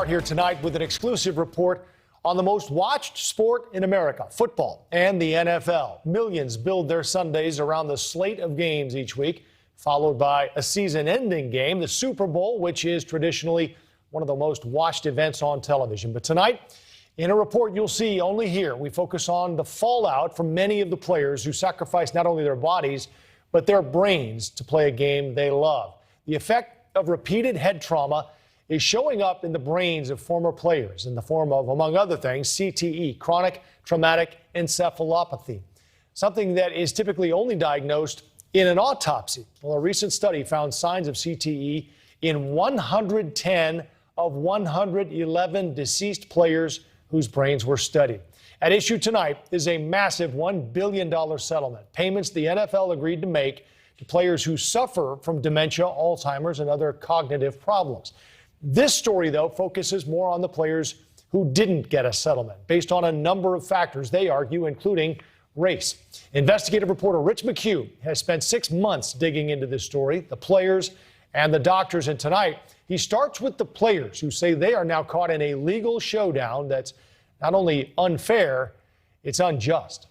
Here tonight with an exclusive report on the most watched sport in America, football, and the NFL. Millions build their Sundays around the slate of games each week, followed by a season-ending game, the Super Bowl, which is traditionally one of the most watched events on television. But tonight, in a report you'll see only here, we focus on the fallout from many of the players who sacrifice not only their bodies, but their brains to play a game they love. The effect of repeated head trauma is showing up in the brains of former players in the form of, among other things, CTE, chronic traumatic encephalopathy, something that is typically only diagnosed in an autopsy. Well, a recent study found signs of CTE in 110 of 111 deceased players whose brains were studied. At issue tonight is a massive $1 billion settlement, payments the NFL agreed to make to players who suffer from dementia, Alzheimer's, and other cognitive problems. This story, though, focuses more on the players who didn't get a settlement, based on a number of factors, they argue, including race. Investigative reporter Rich Mchugh has spent 6 months digging into this story, the players and the doctors, and tonight he starts with the players who say they are now caught in a legal showdown that's not only unfair, it's unjust.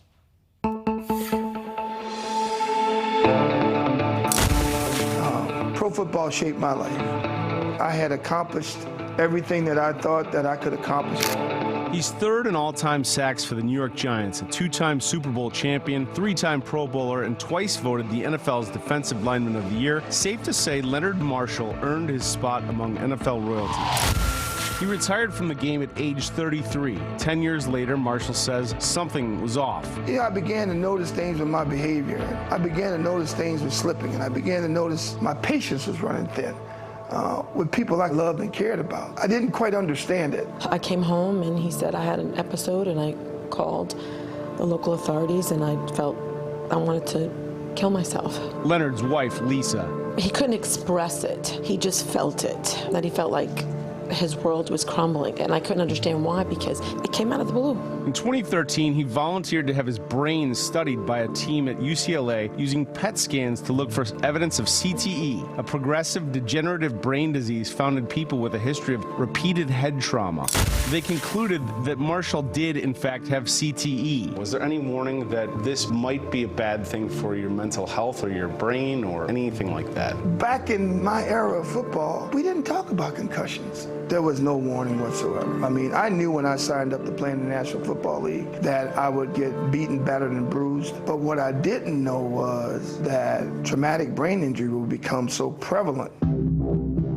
Pro football shaped my life. I had accomplished everything that I thought that I could accomplish. He's third in all-time sacks for the New York Giants, a two-time Super Bowl champion, three-time Pro Bowler, and twice voted the NFL's Defensive Lineman of the Year. Safe to say Leonard Marshall earned his spot among NFL royalty. He retired from the game at age 33. 10 years later, Marshall says something was off. I began to notice things with my behavior. I began to notice things were slipping, and I began to notice my patience was running thin. With people I loved and cared about. I didn't quite understand it. I came home and he said I had an episode, and I called the local authorities, and I felt I wanted to kill myself. Leonard's wife, Lisa. He couldn't express it. He just felt it, that he felt like his world was crumbling, and I couldn't understand why, because it came out of the blue. In 2013, he volunteered to have his brain studied by a team at UCLA using PET scans to look for evidence of CTE, a progressive degenerative brain disease found in people with a history of repeated head trauma. They concluded that Marshall did, in fact, have CTE. Was there any warning that this might be a bad thing for your mental health or your brain or anything like that? Back in my era of football, we didn't talk about concussions. There was no warning whatsoever. I mean, I knew when I signed up to play in the National Football League that I would get beaten, battered, and bruised. But what I didn't know was that traumatic brain injury would become so prevalent.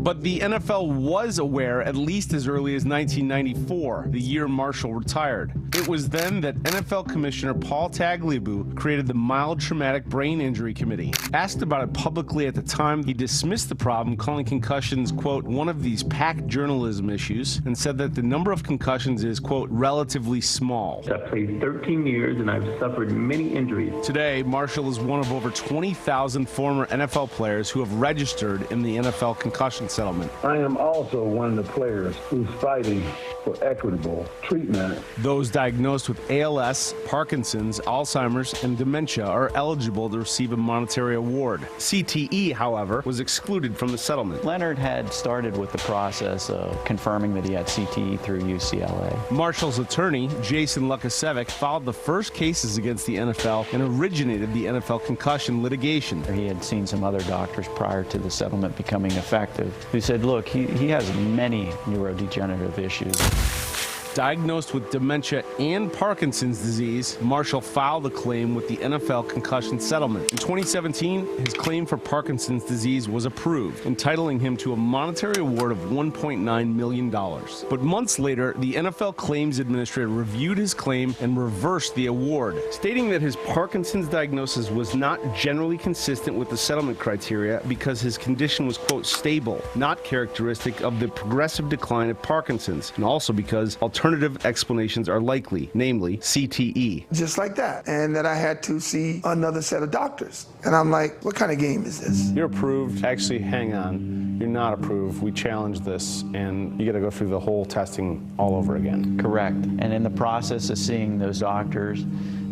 But the NFL was aware at least as early as 1994, the year Marshall retired. It was then that NFL Commissioner Paul Tagliabue created the Mild Traumatic Brain Injury Committee. Asked about it publicly at the time, he dismissed the problem, calling concussions, quote, one of these pack journalism issues, and said that the number of concussions is, quote, relatively small. I've played 13 years and I've suffered many injuries. Today, Marshall is one of over 20,000 former NFL players who have registered in the NFL concussion settlement. I am also one of the players who's fighting for equitable treatment. Those diagnosed with ALS, Parkinson's, Alzheimer's, and dementia are eligible to receive a monetary award. CTE, however, was excluded from the settlement. Leonard had started with the process of confirming that he had CTE through UCLA. Marshall's attorney, Jason Lukasevic, filed the first cases against the NFL and originated the NFL concussion litigation. He had seen some other doctors prior to the settlement becoming effective who said, look, he has many neurodegenerative issues. Diagnosed with dementia and Parkinson's disease, Marshall filed a claim with the NFL concussion settlement. In 2017, his claim for Parkinson's disease was approved, entitling him to a monetary award of $1.9 million. But months later, the NFL claims administrator reviewed his claim and reversed the award, stating that his Parkinson's diagnosis was not generally consistent with the settlement criteria because his condition was, quote, stable, not characteristic of the progressive decline of Parkinson's, and also because alternative explanations are likely, namely CTE. Just like that. And that I had to see another set of doctors. And I'm like, what kind of game is this? You're approved. Actually, hang on. You're not approved. We challenge this, and you got to go through the whole testing all over again. Correct. And in the process of seeing those doctors,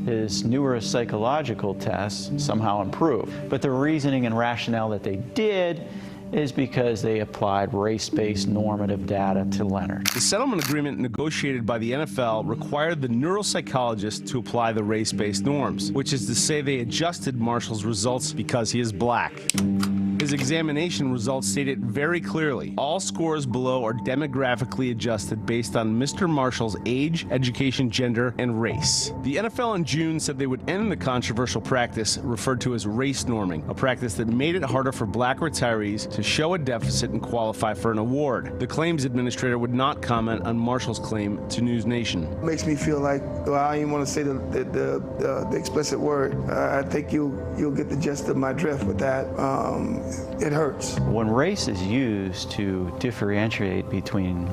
his neuropsychological tests somehow improved. But the reasoning and rationale that they did is because they applied race-based normative data to Leonard. The settlement agreement negotiated by the NFL required the neuropsychologist to apply the race-based norms, which is to say they adjusted Marshall's results because he is black. His examination results stated very clearly, all scores below are demographically adjusted based on Mr. Marshall's age, education, gender, and race. The NFL in June said they would end the controversial practice referred to as race norming, a practice that made it harder for black retirees to show a deficit and qualify for an award. The claims administrator would not comment on Marshall's claim to News Nation. It makes me feel like, well, I don't even want to say the explicit word. I think you'll get the gist of my drift with that. It hurts. When race is used to differentiate between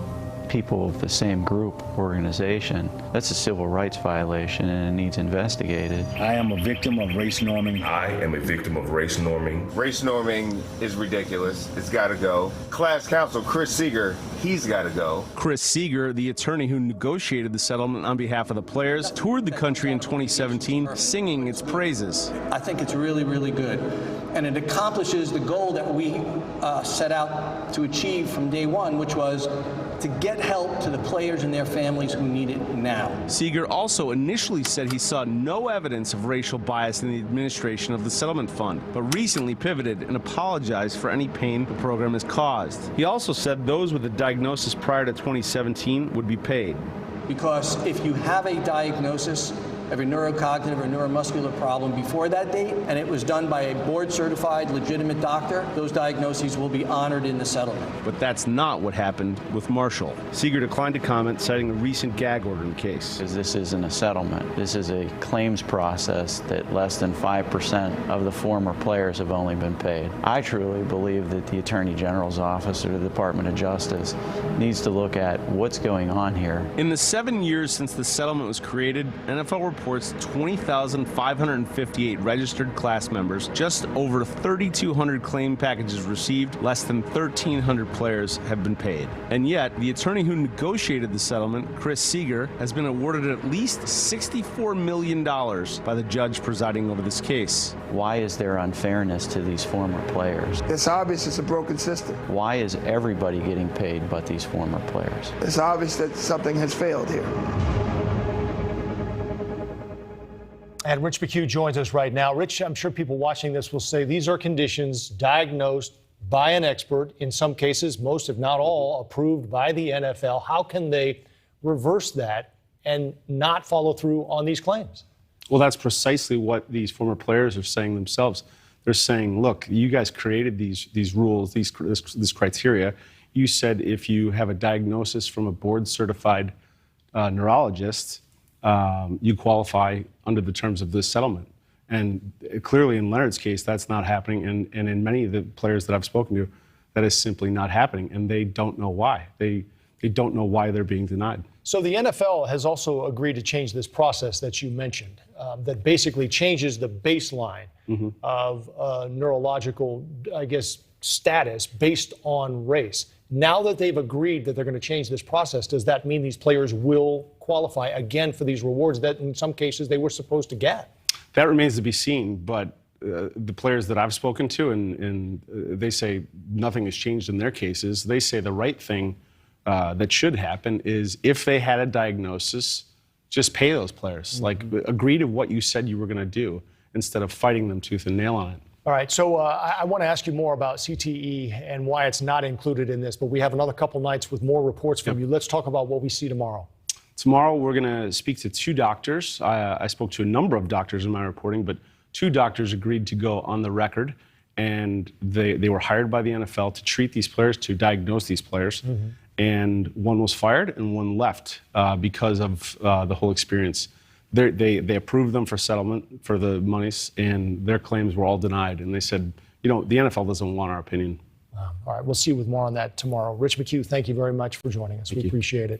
people of the same group organization, that's a civil rights violation and it needs investigated. I am a victim of race norming. I am a victim of race norming. Race norming is ridiculous. It's got to go. Class counsel Chris Seeger, he's got to go. Chris Seeger, the attorney who negotiated the settlement on behalf of the players, toured the country in 2017 singing its praises. I think it's really, really good. And it accomplishes the goal that we set out to achieve from day one, which was to get help to the players and their families who need it now. Seeger also initially said he saw no evidence of racial bias in the administration of the settlement fund, but recently pivoted and apologized for any pain the program has caused. He also said those with a diagnosis prior to 2017 would be paid. Because if you have a diagnosis of a neurocognitive or neuromuscular problem before that date, and it was done by a board-certified, legitimate doctor, those diagnoses will be honored in the settlement. But that's not what happened with Marshall. Seeger declined to comment, citing a recent gag order in the case. Because this isn't a settlement. This is a claims process that less than 5% of the former players have only been paid. I truly believe that the Attorney General's office or the Department of Justice needs to look at what's going on here. In the 7 years since the settlement was created, NFL reports 20,558 registered class members, just over 3,200 claim packages received, less than 1,300 players have been paid. And yet, the attorney who negotiated the settlement, Chris Seeger, has been awarded at least $64 million by the judge presiding over this case. Why is there unfairness to these former players? It's obvious it's a broken system. Why is everybody getting paid but these former players? It's obvious that something has failed here. And Rich Mchugh joins us right now. Rich, I'm sure people watching this will say these are conditions diagnosed by an expert, in some cases, most if not all, approved by the NFL. How can they reverse that and not follow through on these claims? Well, that's precisely what these former players are saying themselves. They're saying, look, you guys created these rules, this criteria. You said if you have a diagnosis from a board-certified neurologist, you qualify under the terms of this settlement. And clearly in Leonard's case, that's not happening. And in many of the players that I've spoken to, that is simply not happening. And they don't know why. They don't know why they're being denied. So the NFL has also agreed to change this process that you mentioned, that basically changes the baseline of neurological, I guess, status based on race. Now that they've agreed that they're going to change this process, does that mean these players will qualify again for these rewards that in some cases they were supposed to get? That remains to be seen, but the players that I've spoken to, and they say nothing has changed in their cases. They say the right thing that should happen is if they had a diagnosis, just pay those players. Like, agree to what you said you were going to do instead of fighting them tooth and nail on it. All right, so I want to ask you more about CTE and why it's not included in this, but we have another couple nights with more reports from you. Let's talk about what we see tomorrow. Tomorrow, we're going to speak to two doctors. I spoke to a number of doctors in my reporting, but two doctors agreed to go on the record, and they were hired by the NFL to treat these players, to diagnose these players, and one was fired and one left because of the whole experience. They approved them for settlement for the monies, and their claims were all denied. And they said, you know, the NFL doesn't want our opinion. All right, we'll see you with more on that tomorrow. Rich Mchugh, thank you very much for joining us. We appreciate it.